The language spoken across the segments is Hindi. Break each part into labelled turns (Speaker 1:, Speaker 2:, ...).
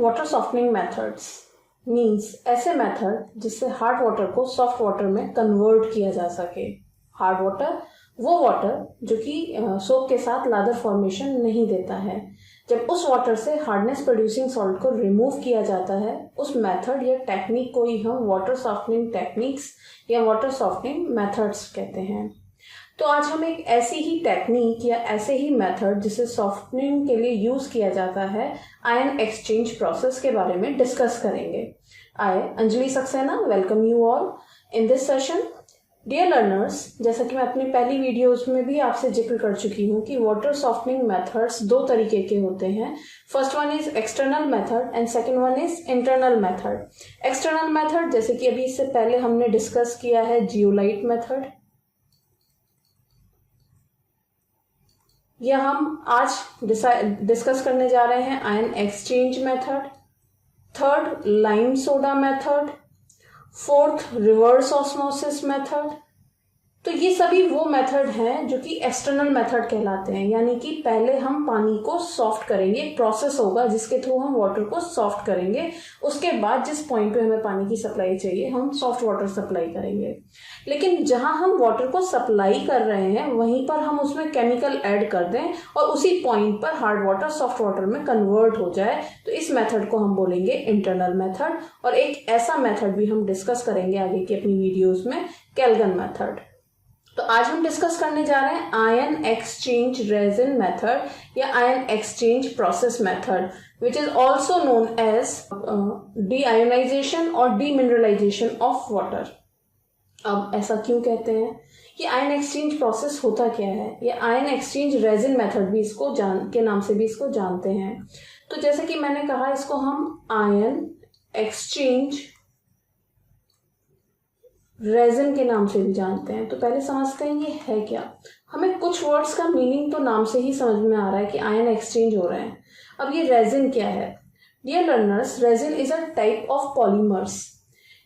Speaker 1: वाटर सॉफ्टनिंग मेथड्स मीन्स ऐसे मेथड जिससे हार्ड वाटर को सॉफ्ट वाटर में कन्वर्ट किया जा सके। हार्ड वाटर वो वाटर जो कि सोप के साथ लादर फॉर्मेशन नहीं देता है। जब उस वाटर से हार्डनेस प्रोड्यूसिंग सॉल्ट को रिमूव किया जाता है, उस मेथड या टेक्निक को ही हम वाटर सॉफ्टनिंग टेक्निक्स या वाटर सॉफ्टनिंग मेथड्स कहते हैं। तो आज हम एक ऐसी ही टेक्निक या ऐसे ही मेथड जिसे सॉफ्टनिंग के लिए यूज किया जाता है, आयन एक्सचेंज प्रोसेस के बारे में डिस्कस करेंगे। I Anjali Saxena welcome you all in this session. Dear learners, जैसा कि मैं अपनी पहली वीडियोस में भी आपसे जिक्र कर चुकी हूँ कि वाटर सॉफ्टनिंग मेथड्स दो तरीके के होते हैं। First one is external method and second one is internal method. External method जैसे कि अभी इससे पहले हमने डिस्कस किया है जियोलाइट मेथड, या हम आज डिस्कस करने जा रहे हैं ion exchange method, third lime soda method, fourth reverse osmosis method. तो ये सभी वो मेथड हैं जो कि एक्सटर्नल मेथड कहलाते हैं, यानी कि पहले हम पानी को सॉफ्ट करेंगे, एक प्रोसेस होगा जिसके थ्रू हम वाटर को सॉफ्ट करेंगे। उसके बाद जिस पॉइंट पे हमें पानी की सप्लाई चाहिए हम सॉफ्ट वाटर सप्लाई करेंगे। लेकिन जहां हम वाटर को सप्लाई कर रहे हैं वहीं पर हम उसमें केमिकल ऐड कर दें और उसी पॉइंट पर हार्ड वाटर सॉफ्ट वाटर में कन्वर्ट हो जाए, तो इस मेथड को हम बोलेंगे इंटरनल मेथड। और एक ऐसा मेथड भी हम डिस्कस करेंगे आगे की अपनी वीडियोज में, केल्गन मेथड। तो आज हम डिस्कस करने जा रहे हैं आयन एक्सचेंज रेजिन मेथड या ion exchange process method, which is also known as deionisation और डीमिनरलाइजेशन ऑफ वाटर। अब ऐसा क्यों कहते हैं? ये आयन एक्सचेंज प्रोसेस होता क्या है? ये आयन एक्सचेंज रेजिन मेथड भी इसको के नाम से भी इसको जानते हैं। तो जैसे कि मैंने कहा, इसको हम आयन एक्सचेंज रेजिन के नाम से भी जानते हैं। तो पहले समझते हैं ये है क्या। हमें कुछ वर्ड्स का मीनिंग तो नाम से ही समझ में आ रहा है कि आयन एक्सचेंज हो रहे हैं। अब ये रेजिन क्या है? Dear learners, resin is a type of polymers.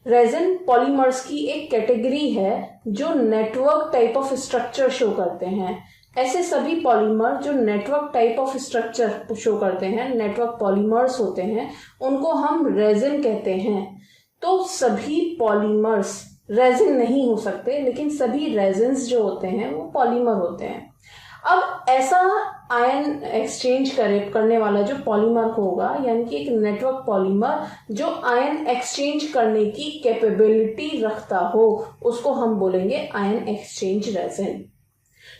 Speaker 1: Resin polymers की एक कैटेगरी है जो network type of structure show करते हैं। ऐसे सभी पॉलीमर जो network type of structure show करते हैं, नेटवर्क पॉलीमर्स होते हैं, उनको हम रेजिन कहते हैं। तो सभी पॉलीमर्स रेजिन नहीं हो सकते, लेकिन सभी रेजिन्स जो होते हैं वो पॉलीमर होते हैं। अब ऐसा आयन एक्सचेंज करने वाला जो पॉलीमर होगा, यानी कि एक नेटवर्क पॉलीमर जो आयन एक्सचेंज करने की कैपेबिलिटी रखता हो, उसको हम बोलेंगे आयन एक्सचेंज रेजिन।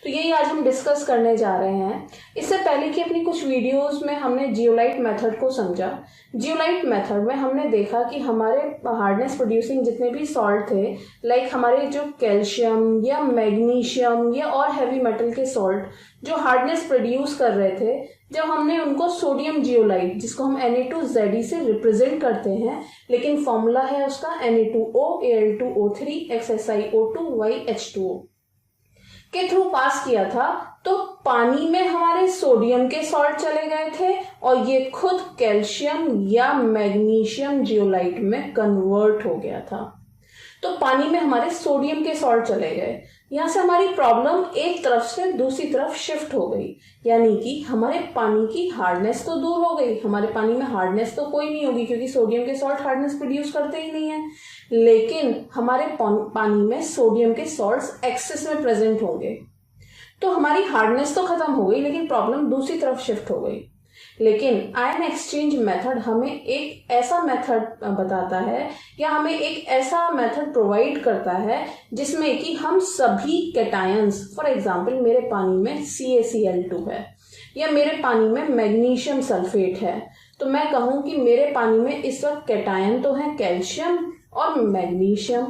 Speaker 1: तो यही आज हम डिस्कस करने जा रहे हैं। इससे पहले कि अपनी कुछ वीडियोस में हमने जियोलाइट मेथड को समझा। जियोलाइट मेथड में हमने देखा कि हमारे हार्डनेस प्रोड्यूसिंग जितने भी सॉल्ट थे, लाइक हमारे जो कैल्शियम या मैग्नीशियम या और हैवी मेटल के सॉल्ट जो हार्डनेस प्रोड्यूस कर रहे थे, जब हमने उनको सोडियम जियोलाइट, जिसको हम Na2Zd से रिप्रेजेंट करते हैं, लेकिन फॉर्मूला है उसका Na2O Al2O3 XSiO2 YH2O के थ्रू पास किया था, तो पानी में हमारे सोडियम के सॉल्ट चले गए थे और ये खुद कैल्शियम या मैग्नीशियम जियोलाइट में कन्वर्ट हो गया था। तो पानी में हमारे सोडियम के सॉल्ट चले गए। यहां से हमारी प्रॉब्लम एक तरफ से दूसरी तरफ शिफ्ट हो गई, यानी कि हमारे पानी की हार्डनेस तो दूर हो गई। हमारे पानी में हार्डनेस तो कोई नहीं होगी क्योंकि सोडियम के सॉल्ट हार्डनेस प्रोड्यूस करते ही नहीं है, लेकिन हमारे पानी में सोडियम के सॉल्ट्स एक्सेस में प्रेजेंट होंगे। तो हमारी हार्डनेस तो खत्म हो गई, लेकिन प्रॉब्लम दूसरी तरफ शिफ्ट हो गई। लेकिन आयन एक्सचेंज मेथड हमें एक ऐसा मेथड बताता है या हमें एक ऐसा मेथड प्रोवाइड करता है जिसमें कि हम सभी कैटायंस, फॉर एग्जांपल मेरे पानी में CaCl2 है या मेरे पानी में मैग्नीशियम सल्फेट है, तो मैं कहूं कि मेरे पानी में इस वक्त कैटायन तो है कैल्शियम और मैग्नीशियम,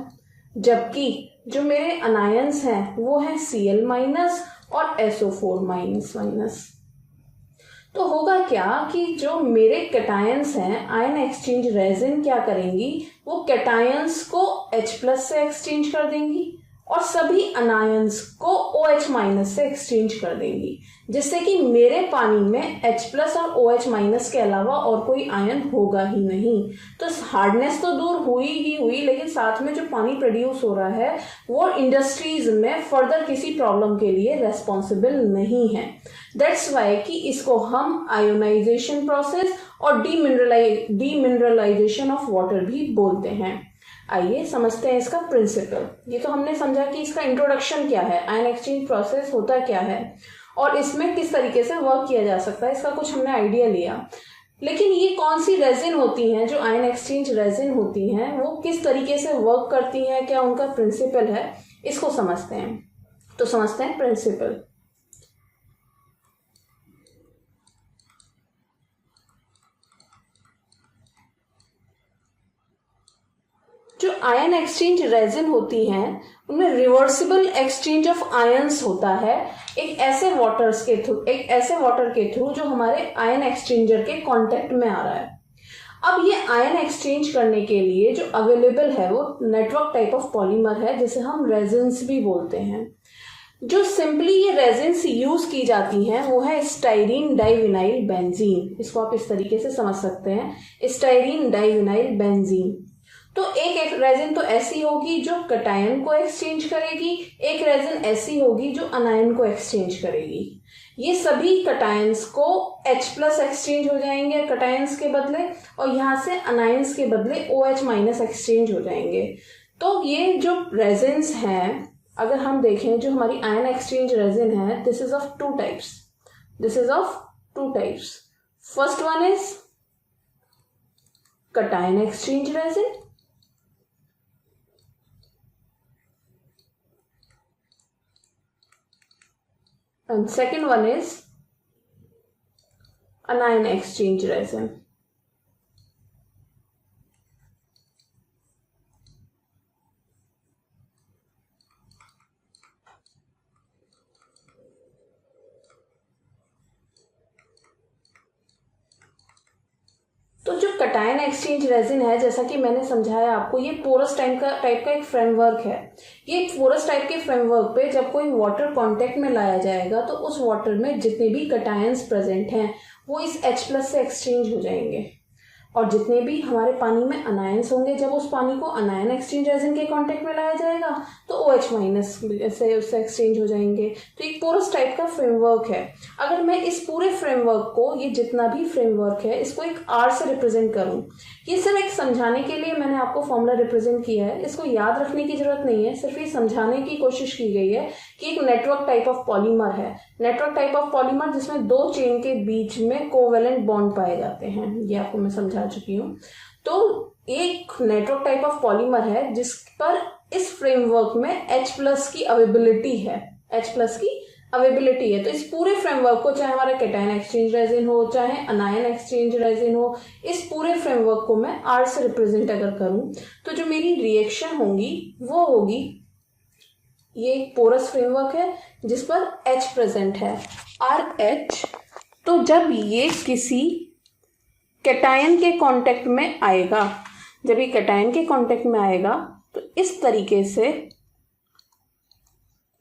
Speaker 1: जबकि जो मेरे अनायंस हैं वो है Cl- और SO4-। तो होगा क्या कि जो मेरे कैटायंस हैं, आयन एक्सचेंज रेजिन क्या करेंगी, वो कैटायंस को H+ से एक्सचेंज कर देंगी और सभी अनायंस को OH माइनस से एक्सचेंज कर देंगी, जिससे कि मेरे पानी में H प्लस और OH माइनस के अलावा और कोई आयन होगा ही नहीं। तो हार्डनेस तो दूर हुई ही हुई, लेकिन साथ में जो पानी प्रोड्यूस हो रहा है वो इंडस्ट्रीज में फर्दर किसी प्रॉब्लम के लिए रेस्पॉन्सिबल नहीं है। दैट्स वाई कि इसको हम आयोनाइजेशन प्रोसेस और डीमिनरलाइजेशन ऑफ वाटर भी बोलते हैं। आइए समझते हैं इसका प्रिंसिपल। ये तो हमने समझा कि इसका इंट्रोडक्शन क्या है, आयन एक्सचेंज प्रोसेस होता क्या है और इसमें किस तरीके से वर्क किया जा सकता है, इसका कुछ हमने आइडिया लिया। लेकिन ये कौन सी रेजिन होती हैं, जो आयन एक्सचेंज रेजिन होती हैं, वो किस तरीके से वर्क करती हैं, क्या उनका प्रिंसिपल है, इसको समझते हैं। तो समझते हैं प्रिंसिपल। जो आयन एक्सचेंज रेजिन होती हैं उनमें रिवर्सिबल एक्सचेंज ऑफ आयंस होता है एक ऐसे वाटर के थ्रू जो हमारे आयन एक्सचेंजर के कांटेक्ट में आ रहा है। अब ये आयन एक्सचेंज करने के लिए जो अवेलेबल है वो नेटवर्क टाइप ऑफ पॉलीमर है, जिसे हम रेजिन्स भी बोलते हैं। जो सिंपली ये रेजिन्स यूज की जाती हैं वो है स्टाइरीन डाइविनाइल बेंजीन। इसको आप इस तरीके से समझ सकते हैं, स्टाइरीन डाइविनाइल बेंजीन। तो एक रेजिन तो ऐसी होगी जो कटायन को एक्सचेंज करेगी, एक रेजिन ऐसी होगी जो अनायन को एक्सचेंज करेगी। ये सभी कटायंस को H प्लस एक्सचेंज हो जाएंगे कटायंस के बदले, और यहाँ से अनायंस के बदले OH माइनस एक्सचेंज हो जाएंगे। तो ये जो रेजिन्स हैं, अगर हम देखें जो हमारी आयन एक्सचेंज रेजिन है, this is of two types. First one is cation exchange resin, and second one is anion exchange resin. तो जो कटायन एक्सचेंज रेजिन है, जैसा कि मैंने समझाया आपको, ये पोरस टाइप का एक फ्रेमवर्क है। ये पोरस टाइप के फ्रेमवर्क पे जब कोई वाटर कांटेक्ट में लाया जाएगा तो उस वाटर में जितने भी कटायंस प्रेजेंट हैं वो इस H प्लस से एक्सचेंज हो जाएंगे, और जितने भी हमारे पानी में अनायंस होंगे, जब उस पानी को अनायन एक्सचेंज रेजिन के कांटेक्ट में लाया जाएगा तो OH माइनस से उससे एक्सचेंज हो जाएंगे। तो एक पोरस टाइप का फ्रेमवर्क है। अगर मैं इस पूरे फ्रेमवर्क को, ये जितना भी फ्रेमवर्क है, इसको एक R से रिप्रेजेंट करूं, ये सिर्फ एक समझाने के लिए मैंने आपको फॉर्मूला रिप्रेजेंट किया है, इसको याद रखने की जरूरत नहीं है, सिर्फ ये समझाने की कोशिश की गई है कि एक नेटवर्क टाइप ऑफ पॉलीमर है, नेटवर्क टाइप ऑफ पॉलीमर जिसमें दो चेन के बीच में कोवेलेंट बॉन्ड पाए जाते हैं। ये आपको मैं समझा चुकी हूँ। तो एक नेटवर्क टाइप ऑफ पॉलीमर है जिस पर इस फ्रेमवर्क में H प्लस की अवेबिलिटी है, तो इस पूरे फ्रेमवर्क को, चाहे हमारा कैटायन एक्सचेंज रेजिन हो, चाहे अनायन एक्सचेंज रेजिन हो, इस पूरे फ्रेमवर्क को मैं R से रिप्रेजेंट अगर करूं तो जो मेरी रिएक्शन होंगी वो होगी, ये एक पोरस फ्रेमवर्क है जिस पर H प्रेजेंट है, RH। तो जब ये किसी कैटायन के कांटेक्ट में आएगा, तो इस तरीके से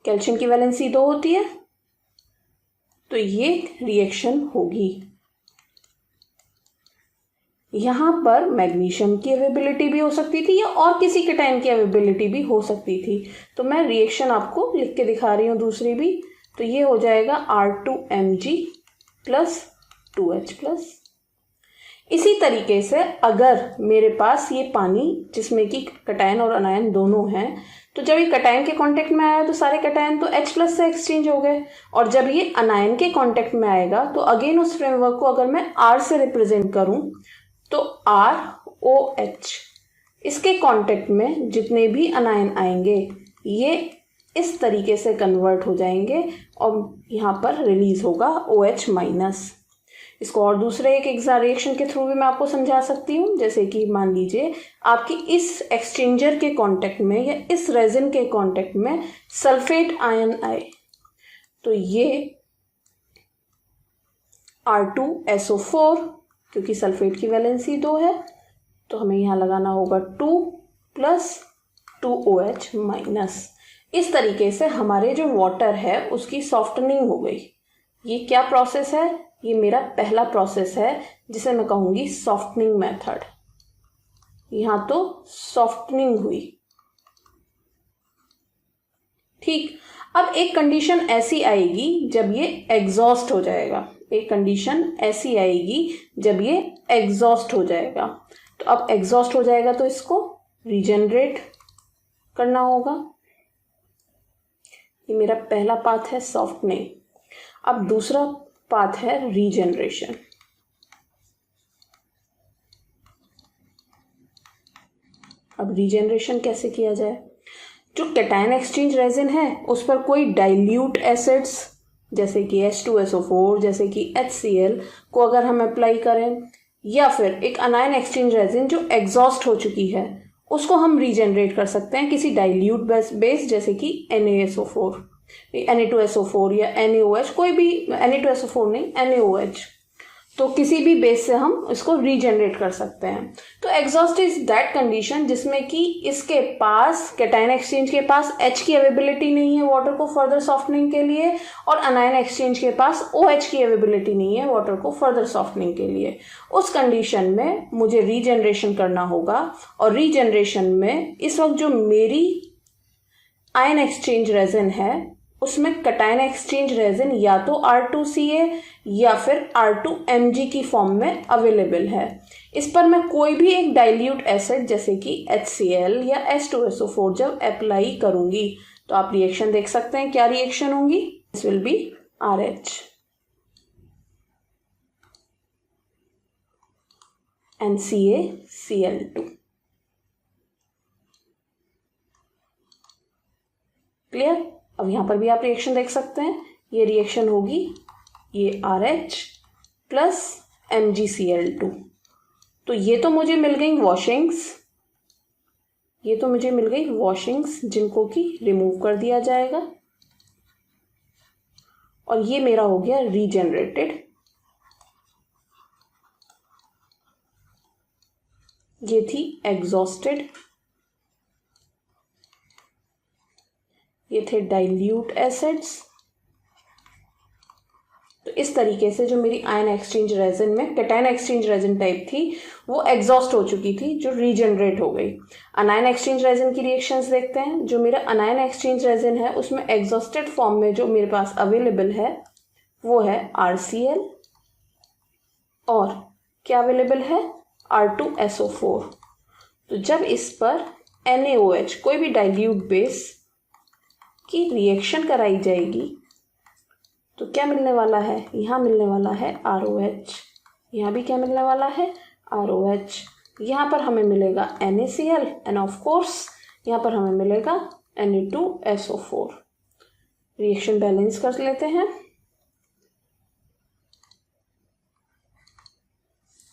Speaker 1: कैल्शियम की वैलेंसी 2 होती है, तो ये रिएक्शन होगी। यहां पर मैग्नीशियम की अवेबिलिटी भी हो सकती थी या और किसी कैटायन की अवेबिलिटी भी हो सकती थी। तो मैं रिएक्शन आपको लिख के दिखा रही हूं दूसरी भी। तो ये हो जाएगा R2Mg प्लस 2H प्लस। इसी तरीके से अगर मेरे पास ये पानी जिसमें कि कैटायन और अनायन दोनों हैं, तो जब ये कैटायन के कांटेक्ट में आया तो सारे कैटायन तो H प्लस से एक्सचेंज हो गए, और जब ये अनायन के कांटेक्ट में आएगा तो अगेन उस फ्रेमवर्क को अगर मैं R से रिप्रेजेंट करूं तो ROH, इसके कांटेक्ट में जितने भी अनायन आएंगे ये इस तरीके से कन्वर्ट हो जाएंगे और यहाँ पर रिलीज होगा OH माइनस। इसको और दूसरे एक रिएक्शन के थ्रू भी मैं आपको समझा सकती हूँ। जैसे कि मान लीजिए आपकी इस एक्सचेंजर के कांटेक्ट में या इस रेजिन के कांटेक्ट में सल्फेट आयन आए, तो ये R2SO4, क्योंकि सल्फेट की वैलेंसी 2 है तो हमें यहाँ लगाना होगा 2 प्लस 2OH माइनस। इस तरीके से हमारे जो वाटर है उसकी सॉफ्टनिंग हो गई। ये क्या प्रोसेस है? ये मेरा पहला प्रोसेस है जिसे मैं कहूंगी सॉफ्टनिंग मेथड। यहां तो सॉफ्टनिंग हुई। ठीक, अब एक कंडीशन ऐसी आएगी जब ये एग्जॉस्ट हो जाएगा। एक कंडीशन ऐसी आएगी जब ये एग्जॉस्ट हो जाएगा। तो अब एग्जॉस्ट हो जाएगा तो इसको रीजनरेट करना होगा। ये मेरा पहला पाथ है सॉफ्टनिंग। अब दूसरा पाथ है रीजनरेशन। अब रीजनरेशन कैसे किया जाए? जो कैटायन एक्सचेंज रेजिन है उस पर कोई डाइल्यूट एसिड्स जैसे कि H2SO4 जैसे कि HCl को अगर हम अप्लाई करें, या फिर एक अनायन एक्सचेंज रेजिन जो एग्जॉस्ट हो चुकी है उसको हम रीजनरेट कर सकते हैं किसी डाइल्यूट बेस जैसे कि NaSO4, Na2SO4 या NaOH, कोई भी Na2SO4 नहीं, NaOH, तो किसी भी बेस से हम इसको रीजनरेट कर सकते हैं। तो एग्जॉस्ट इज दैट कंडीशन जिसमें कि इसके पास कैटायन एक्सचेंज के पास H की अवेलेबिलिटी नहीं है वाटर को फर्दर सॉफ्टनिंग के लिए, और अनायन एक्सचेंज के पास OH की अवेलेबिलिटी नहीं है वाटर को फर्दर सॉफ्टनिंग के लिए। उस कंडीशन में मुझे रीजनरेशन करना होगा, और रीजनरेशन में इस वक्त जो मेरी आयन एक्सचेंज रेजिन है उसमें कैटायन एक्सचेंज रेजिन या तो R2CA या फिर R2Mg की फॉर्म में अवेलेबल है। इस पर मैं कोई भी एक डाइल्यूट एसिड जैसे कि HCl या H2SO4 जब अप्लाई करूंगी तो आप रिएक्शन देख सकते हैं। क्या रिएक्शन होंगी? This will be RH and CaCl2। Clear? अब यहां पर भी आप रिएक्शन देख सकते हैं। ये रिएक्शन होगी, ये RH प्लस MgCl2। तो ये तो मुझे मिल गई वॉशिंग्स, ये तो मुझे मिल गई वॉशिंग्स जिनको कि रिमूव कर दिया जाएगा, और ये मेरा हो गया रीजनरेटेड। ये थी एग्जॉस्टेड, ये थे डाइल्यूट एसिड्स। तो इस तरीके से जो मेरी आयन एक्सचेंज रेजिन में कैटायन एक्सचेंज रेजिन टाइप थी वो एग्जॉस्ट हो चुकी थी, जो रीजनरेट हो गई। अनायन एक्सचेंज रेजिन की रिएक्शंस देखते हैं। जो मेरा अनायन एक्सचेंज रेजिन है उसमें एग्जॉस्टेड फॉर्म में जो मेरे पास अवेलेबल है वो है RCl, और क्या अवेलेबल है? R2SO4। तो जब इस पर NaOH कोई भी डाइल्यूट बेस की रिएक्शन कराई जाएगी तो क्या मिलने वाला है? यहाँ मिलने वाला है ROH, यहाँ भी क्या मिलने वाला है? ROH। यहाँ पर हमें मिलेगा NaCl एंड ऑफ कोर्स यहाँ पर हमें मिलेगा Na2SO4। रिएक्शन बैलेंस कर लेते हैं।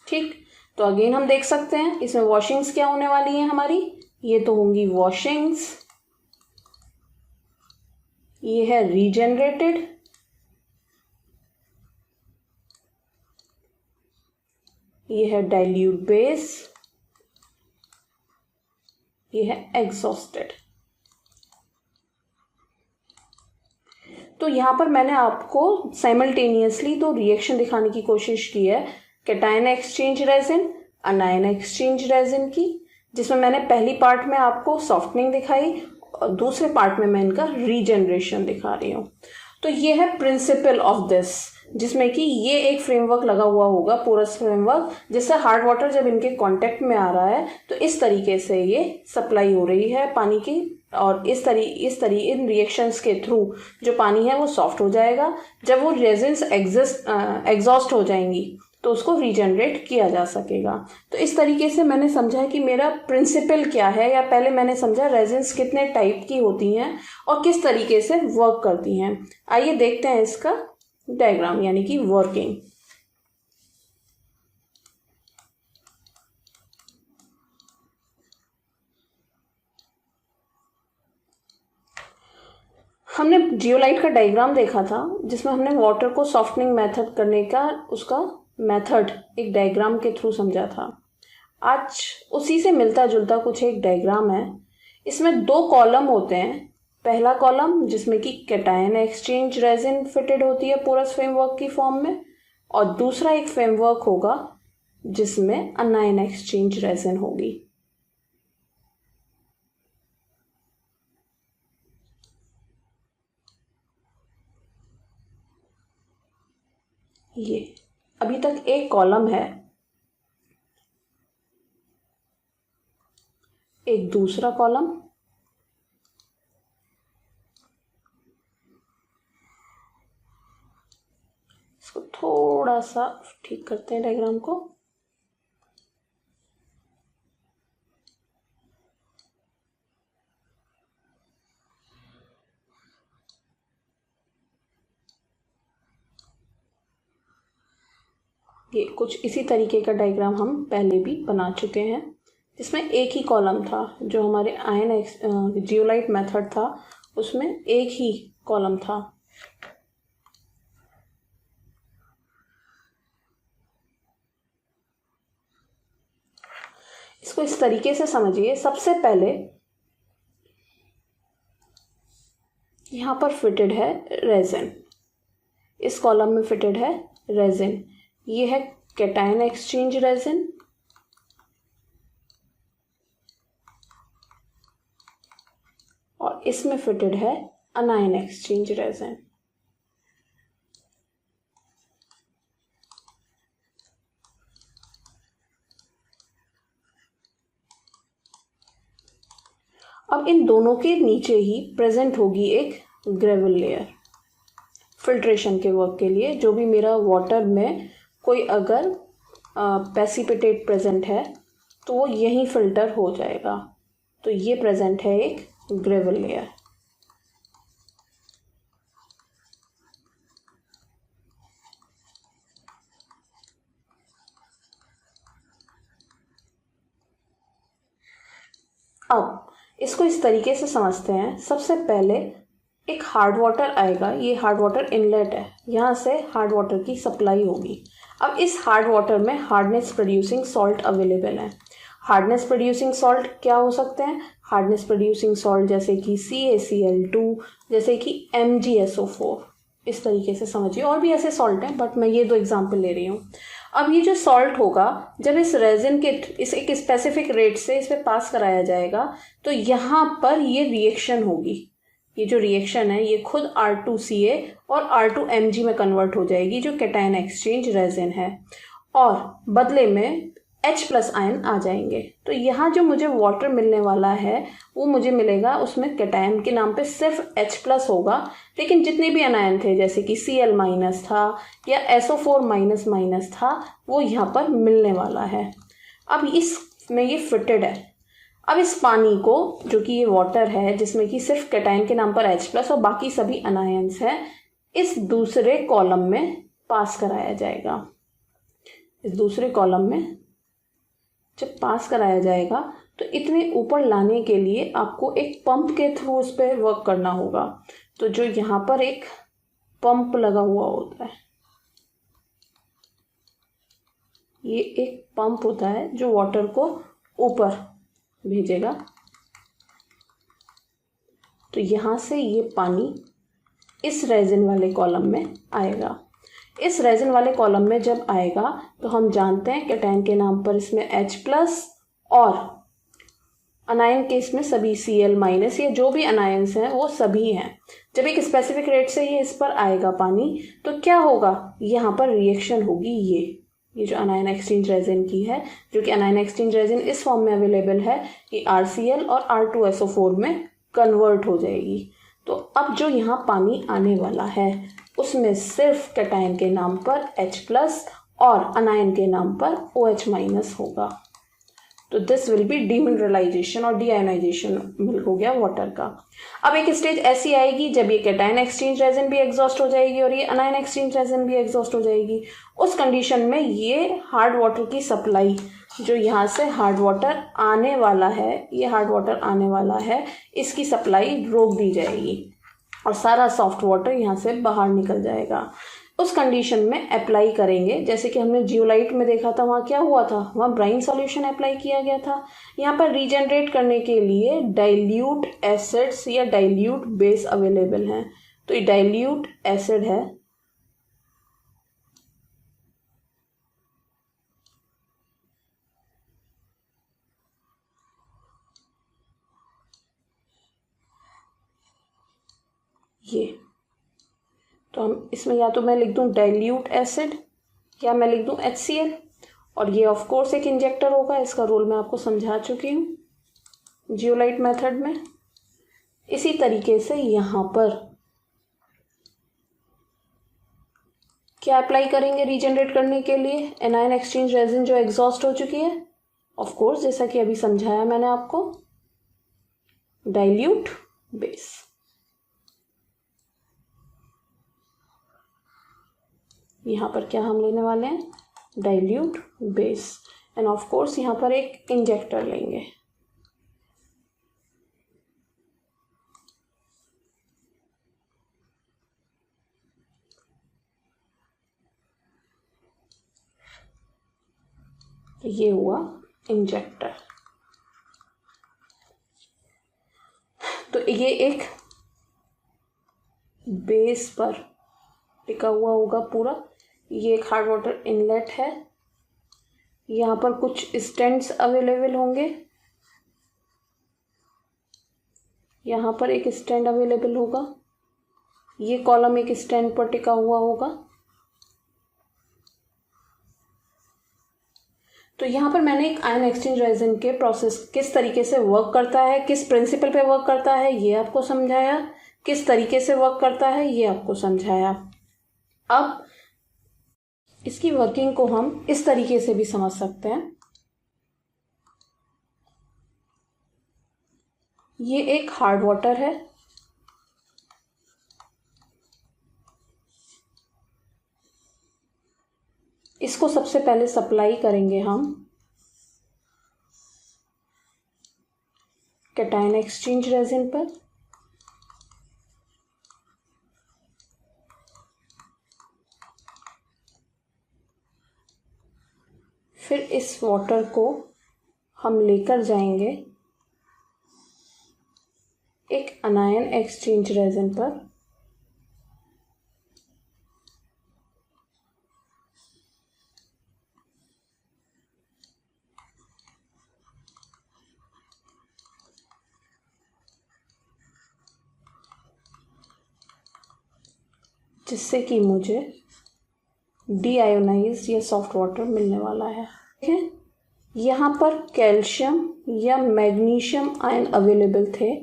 Speaker 1: ठीक, तो अगेन हम देख सकते हैं इसमें वॉशिंग्स क्या होने वाली हैं हमारी। ये तो होंगी वॉशिंग्स, ये है रीजनरेटेड, ये है डाइल्यूट बेस, ये है एग्जॉस्टेड। तो यहां पर मैंने आपको साइमल्टेनियसली तो रिएक्शन दिखाने की कोशिश की है cation exchange resin, अनायन exchange resin की, जिसमें मैंने पहली पार्ट में आपको सॉफ्टनिंग दिखाई और दूसरे पार्ट में मैं इनका रीजनरेशन दिखा रही हूँ। तो ये है प्रिंसिपल ऑफ दिस, जिसमें कि ये एक फ्रेमवर्क लगा हुआ होगा, पोरस फ्रेमवर्क, जिससे हार्ड वाटर जब इनके कांटेक्ट में आ रहा है तो इस तरीके से ये सप्लाई हो रही है पानी की, और इस इन रिएक्शंस के थ्रू जो पानी है वो सॉफ्ट हो जाएगा। जब वो रेजिन्स एग्जॉस्ट हो जाएंगी तो उसको रीजनरेट किया जा सकेगा। तो इस तरीके से मैंने समझा कि मेरा प्रिंसिपल क्या है, या पहले मैंने समझा रेजिन्स कितने टाइप की होती हैं और किस तरीके से वर्क करती हैं। आइए देखते हैं इसका डायग्राम यानी कि वर्किंग। हमने जियोलाइट का डायग्राम देखा था जिसमें हमने वाटर को सॉफ्टनिंग मेथड करने का उसका मेथड एक डायग्राम के थ्रू समझा था। आज उसी से मिलता जुलता कुछ एक डायग्राम है। इसमें 2 कॉलम होते हैं, पहला कॉलम जिसमें कि कैटायन एक्सचेंज रेजिन फिटेड होती है पोरस फ्रेमवर्क की फॉर्म में, और दूसरा एक फ्रेमवर्क होगा जिसमें अनायन एक्सचेंज रेजिन होगी। ये अभी तक एक कॉलम है, एक दूसरा कॉलम, इसको थोड़ा सा ठीक करते हैं डायग्राम को। ये कुछ इसी तरीके का डायग्राम हम पहले भी बना चुके हैं, जिसमें एक ही कॉलम था। जो हमारे आयन जियोलाइट मेथड था उसमें एक ही कॉलम था। इसको इस तरीके से समझिए। सबसे पहले यहाँ पर फिटेड है रेजिन, इस कॉलम में फिटेड है रेजिन। ये है कैटायन एक्सचेंज रेजिन, और इसमें फिटेड है अनायन एक्सचेंज रेजिन। अब इन दोनों के नीचे ही प्रेजेंट होगी एक ग्रेवल लेयर फिल्ट्रेशन के वर्क के लिए। जो भी मेरा वाटर में कोई अगर प्रेसिपिटेट प्रेजेंट है तो वो यहीं फिल्टर हो जाएगा। तो ये प्रेजेंट है एक ग्रेवल लेयर। अब इसको इस तरीके से समझते हैं। सबसे पहले एक हार्ड वाटर आएगा, ये हार्ड वाटर इनलेट है, यहाँ से हार्ड वाटर की सप्लाई होगी। अब इस हार्ड वाटर में हार्डनेस प्रोड्यूसिंग सॉल्ट अवेलेबल है। हार्डनेस प्रोड्यूसिंग सॉल्ट क्या हो सकते हैं? हार्डनेस प्रोड्यूसिंग सॉल्ट जैसे कि CaCl2, जैसे कि MgSO4, इस तरीके से समझिए। और भी ऐसे सॉल्ट हैं बट मैं ये दो एग्जाम्पल ले रही हूँ। अब ये जो सॉल्ट होगा जब इस रेजिन के इस एक स्पेसिफिक रेट से इस पे पास कराया जाएगा तो यहाँ पर ये रिएक्शन होगी। ये जो रिएक्शन है ये खुद R2Ca और R2Mg में कन्वर्ट हो जाएगी, जो कैटायन एक्सचेंज रेजिन है, और बदले में H+ आयन आ जाएंगे। तो यहाँ जो मुझे वाटर मिलने वाला है वो मुझे मिलेगा, उसमें कैटायन के नाम पे सिर्फ H+ होगा, लेकिन जितने भी अनायन थे जैसे कि Cl- था या SO4- था वो यहाँ पर मिलने वाला है। अब इसमें ये फिटेड है। अब इस पानी को, जो कि ये वाटर है जिसमें कि सिर्फ कैटायन के नाम पर H+ और बाकी सभी अनायंस हैं, इस दूसरे कॉलम में पास कराया जाएगा। इस दूसरे कॉलम में जब पास कराया जाएगा तो इतने ऊपर लाने के लिए आपको एक पंप के थ्रू उस पर वर्क करना होगा। तो जो यहाँ पर एक पंप लगा हुआ होता है, ये एक पंप होता है जो वाटर को ऊपर भेजेगा। तो यहाँ से ये पानी इस रेजिन वाले कॉलम में आएगा। इस रेजिन वाले कॉलम में जब आएगा तो हम जानते हैं कैटायन के नाम पर इसमें H+ और अनायन के इसमें सभी Cl- या जो भी अनायंस हैं वो सभी हैं। जब एक स्पेसिफिक रेट से ये इस पर आएगा पानी तो क्या होगा, यहाँ पर रिएक्शन होगी। ये जो अनायन एक्सचेंज रेजिन की है, जो कि अनायन एक्सचेंज रेजिन इस फॉर्म में अवेलेबल है, ये RCl और R2SO4 में कन्वर्ट हो जाएगी। तो अब जो यहाँ पानी आने वाला है उसमें सिर्फ कैटायन के नाम पर H+ और अनायन के नाम पर OH- होगा। तो दिस विल बी डीमिनरलाइजेशन और डीआयोनाइजेशन हो गया वाटर का। अब एक स्टेज ऐसी आएगी जब ये कैटायन एक्सचेंज रेजिन भी एग्जॉस्ट हो जाएगी और ये अनायन एक्सचेंज रेजिन भी एग्जॉस्ट हो जाएगी। उस कंडीशन में ये हार्ड वाटर की सप्लाई, जो यहाँ से हार्ड वाटर आने वाला है, ये हार्ड वाटर आने वाला है, इसकी सप्लाई रोक दी जाएगी और सारा सॉफ्ट वाटर यहाँ से बाहर निकल जाएगा। उस कंडीशन में अप्लाई करेंगे। जैसे कि हमने जियोलाइट में देखा था, वहाँ क्या हुआ था, वहाँ ब्राइन सॉल्यूशन अप्लाई किया गया था। यहाँ पर रीजनरेट करने के लिए डाइल्यूट एसिड्स या डाइल्यूट बेस अवेलेबल हैं। तो ये डाइल्यूट एसिड है, ये। तो हम इसमें या तो मैं लिख दूं डाइल्यूट एसिड या मैं लिख दूं HCl, और ये ऑफ कोर्स एक इंजेक्टर होगा। इसका रोल मैं आपको समझा चुकी हूँ जियोलाइट मेथड में। इसी तरीके से यहाँ पर क्या अप्लाई करेंगे रीजनरेट करने के लिए, एनायन एक्सचेंज रेजिन जो एग्जॉस्ट हो चुकी है, ऑफ कोर्स जैसा कि अभी समझाया मैंने आपको, डाइल्यूट बेस। यहाँ पर क्या हम लेने वाले हैं, dilute base, end of course यहाँ पर एक इंजेक्टर लेंगे। ये हुआ इंजेक्टर। तो ये एक बेस पर टिका हुआ होगा पूरा। ये एक हार्ड वाटर इनलेट है। यहाँ पर कुछ स्टैंड्स अवेलेबल होंगे। यहाँ पर एक स्टैंड अवेलेबल होगा। ये कॉलम एक स्टैंड पर टिका हुआ होगा। तो यहाँ पर मैंने एक आयन एक्सचेंज रेजिन के प्रोसेस किस तरीके से वर्क करता है, किस प्रिंसिपल पे वर्क करता है, ये आपको समझाया। किस तरीके से वर्क करता है ये आपको समझाया। अब इसकी वर्किंग को हम इस तरीके से भी समझ सकते हैं। ये एक हार्ड वाटर है, इसको सबसे पहले सप्लाई करेंगे हम कैटायन एक्सचेंज रेजिन पर। फिर इस वाटर को हम लेकर जाएंगे एक अनायन एक्सचेंज रेजिन पर। जिससे कि मुझे डीआयोनाइज्ड या सॉफ्ट वाटर मिलने वाला है। ठीक है, यहाँ पर कैल्शियम या मैग्नीशियम आयन अवेलेबल थे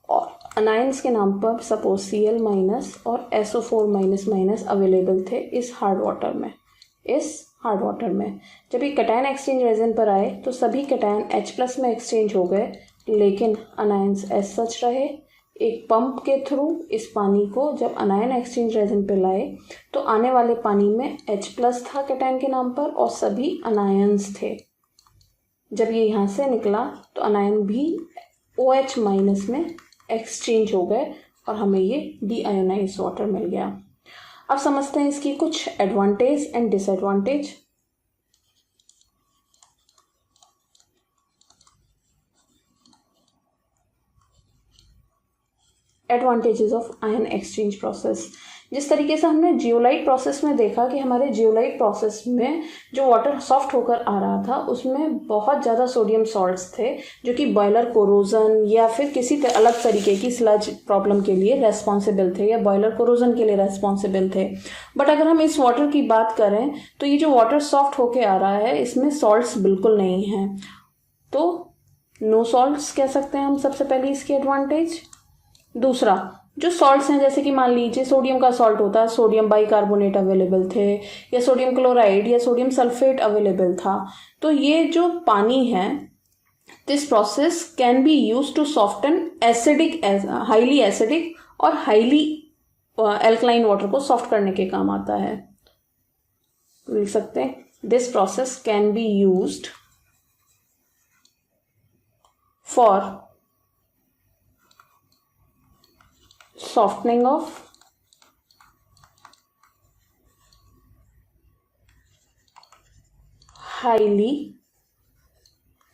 Speaker 1: और अनायंस के नाम पर सपोज Cl माइनस और SO4 माइनस माइनस अवेलेबल थे इस हार्ड वाटर में। जब ये कैटायन एक्सचेंज रेजिन पर आए तो सभी कैटायन H+ में एक्सचेंज हो गए, लेकिन अनायंस एज सच रहे। एक पंप के थ्रू इस पानी को जब अनायन एक्सचेंज रेजिन पे लाए तो आने वाले पानी में H+ था कैटायन के नाम पर और सभी अनायंस थे। जब ये यहाँ से निकला तो अनायन भी OH माइनस में एक्सचेंज हो गए और हमें ये डीआयोनाइज्ड वाटर मिल गया। अब समझते हैं इसकी कुछ advantage and disadvantage. Advantages of ion exchange process. जिस तरीके से हमने जियोलाइट प्रोसेस में देखा कि हमारे जियोलाइट प्रोसेस में जो वाटर सॉफ्ट होकर आ रहा था उसमें बहुत ज़्यादा सोडियम सॉल्ट्स थे जो कि बॉयलर कोरोजन या फिर किसी अलग तरीके की स्लज प्रॉब्लम के लिए रेस्पॉन्सिबल थे या बॉयलर कोरोजन के लिए रेस्पॉन्सिबल थे। बट अगर हम इस वाटर की बात करें तो ये जो वाटर सॉफ्ट होकर आ रहा है इसमें सॉल्ट्स बिल्कुल नहीं हैं, तो नो सॉल्ट्स कह सकते हैं हम सबसे पहले इसकी एडवांटेज। दूसरा, जो सॉल्ट्स हैं जैसे कि मान लीजिए सोडियम का सॉल्ट होता है, सोडियम बाइकार्बोनेट अवेलेबल थे या सोडियम क्लोराइड या सोडियम सल्फेट अवेलेबल था, तो ये जो पानी है this process can be use to soften acidic, highly acidic और हाईली एल्कलाइन वाटर को सॉफ्ट करने के काम आता है। लिख सकते हैं this process can be used for softening of highly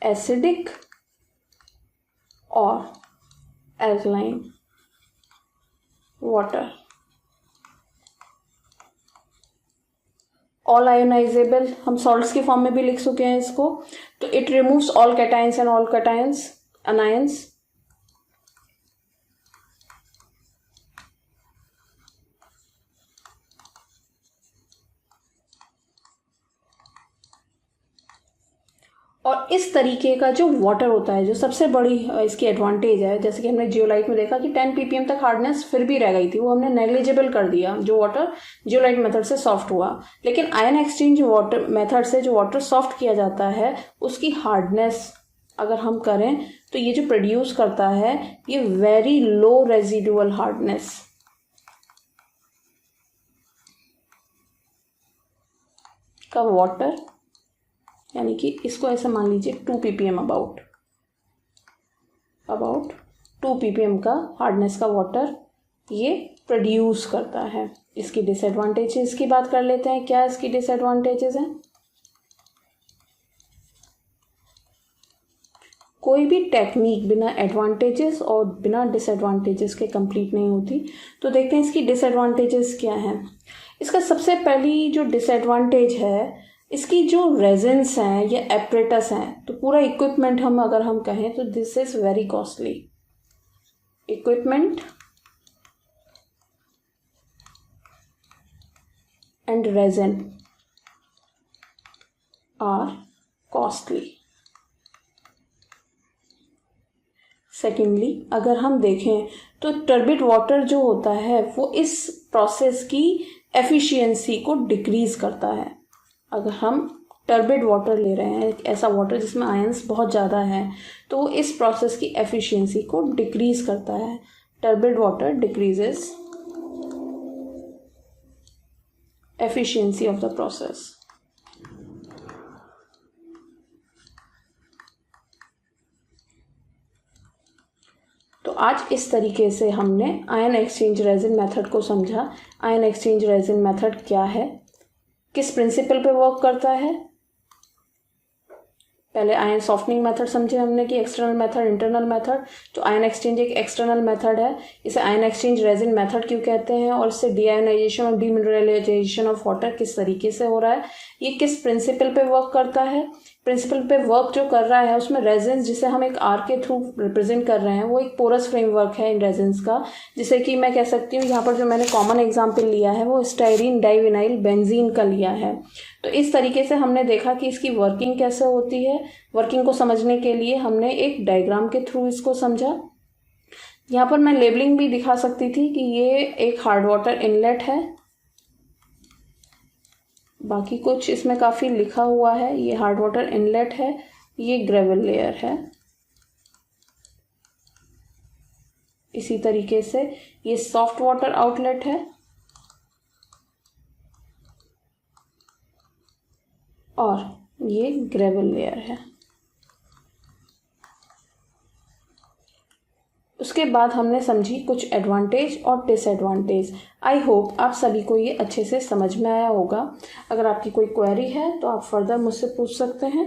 Speaker 1: acidic और एल्कलाइन वाटर। ऑल आयोनाइजेबल हम सॉल्ट्स के फॉर्म में भी लिख चुके हैं इसको। तो it removes all cations and all cations anions. और इस तरीके का जो वाटर होता है, जो सबसे बड़ी इसकी एडवांटेज है, जैसे कि हमने जियोलाइट में देखा कि 10 ppm तक हार्डनेस फिर भी रह गई थी, वो हमने नेग्लिजिबल कर दिया जो वाटर जियोलाइट मेथड से सॉफ्ट हुआ। लेकिन आयन एक्सचेंज वाटर मेथड से जो वाटर सॉफ्ट किया जाता है, उसकी हार्डनेस अगर हम करें तो ये जो प्रोड्यूस करता है ये वेरी लो रेजिडुअल हार्डनेस का वाटर, यानी कि इसको ऐसे मान लीजिए 2 ppm अबाउट 2 ppm का हार्डनेस का वाटर ये प्रोड्यूस करता है। इसकी डिसएडवांटेजेस की बात कर लेते हैं। क्या इसकी डिसएडवांटेजेस हैं? कोई भी टेक्निक बिना एडवांटेजेस और बिना डिसएडवांटेजेस के कंप्लीट नहीं होती। तो देखते हैं इसकी डिसएडवांटेजेस क्या हैं। इसका सबसे पहली जो डिसएडवांटेज है, इसकी जो रेजिन्स हैं या एपरेटस हैं, तो पूरा इक्विपमेंट हम अगर हम कहें तो this is very costly. Equipment and resin are costly. Secondly अगर हम देखें तो टर्बिड वाटर जो होता है वो इस प्रोसेस की एफिशिएंसी को डिक्रीज करता है। अगर हम टर्बिड वाटर ले रहे हैं, ऐसा वाटर जिसमें आयंस बहुत ज़्यादा है, तो वो इस प्रोसेस की एफिशिएंसी को डिक्रीज करता है। Turbid water decreases efficiency of the process. तो आज इस तरीके से हमने आयन एक्सचेंज रेजिन मेथड को समझा। आयन एक्सचेंज रेजिन मेथड क्या है, किस प्रिंसिपल पे वर्क करता है। पहले आयन सॉफ्टनिंग मेथड समझे हमने कि एक्सटर्नल मेथड, इंटरनल मेथड। तो आयन एक्सचेंज एक एक्सटर्नल मेथड है, इसे आयन एक्सचेंज रेजिन मेथड क्यों कहते हैं, और इससे डीआयोनाइजेशन और डीमिनरलाइजेशन ऑफ वाटर किस तरीके से हो रहा है, ये किस प्रिंसिपल पे वर्क करता है। प्रिंसिपल पे वर्क जो कर रहा है उसमें रेजिन्स, जिसे हम एक आर के थ्रू रिप्रेजेंट कर रहे हैं, वो एक पोरस फ्रेमवर्क है इन रेजिन्स का, जिसे कि मैं कह सकती हूँ, यहाँ पर जो मैंने कॉमन एग्जाम्पल लिया है वो स्टाइरीन डाइविनाइल बेंजीन का लिया है। तो इस तरीके से हमने देखा कि इसकी वर्किंग कैसे होती है। वर्किंग को समझने के लिए हमने एक डायग्राम के थ्रू इसको समझा। यहाँ पर मैं लेबलिंग भी दिखा सकती थी कि ये एक हार्ड वाटर इनलेट है, बाकी कुछ इसमें काफ़ी लिखा हुआ है। ये हार्ड वाटर इनलेट है, ये ग्रेवल लेयर है। इसी तरीके से ये सॉफ्ट वाटर आउटलेट है और ये ग्रेवल लेयर है। उसके बाद हमने समझी कुछ एडवांटेज और डिसएडवांटेज। आई होप आप सभी को ये अच्छे से समझ में आया होगा। अगर आपकी कोई क्वेरी है तो आप फर्दर मुझसे पूछ सकते हैं।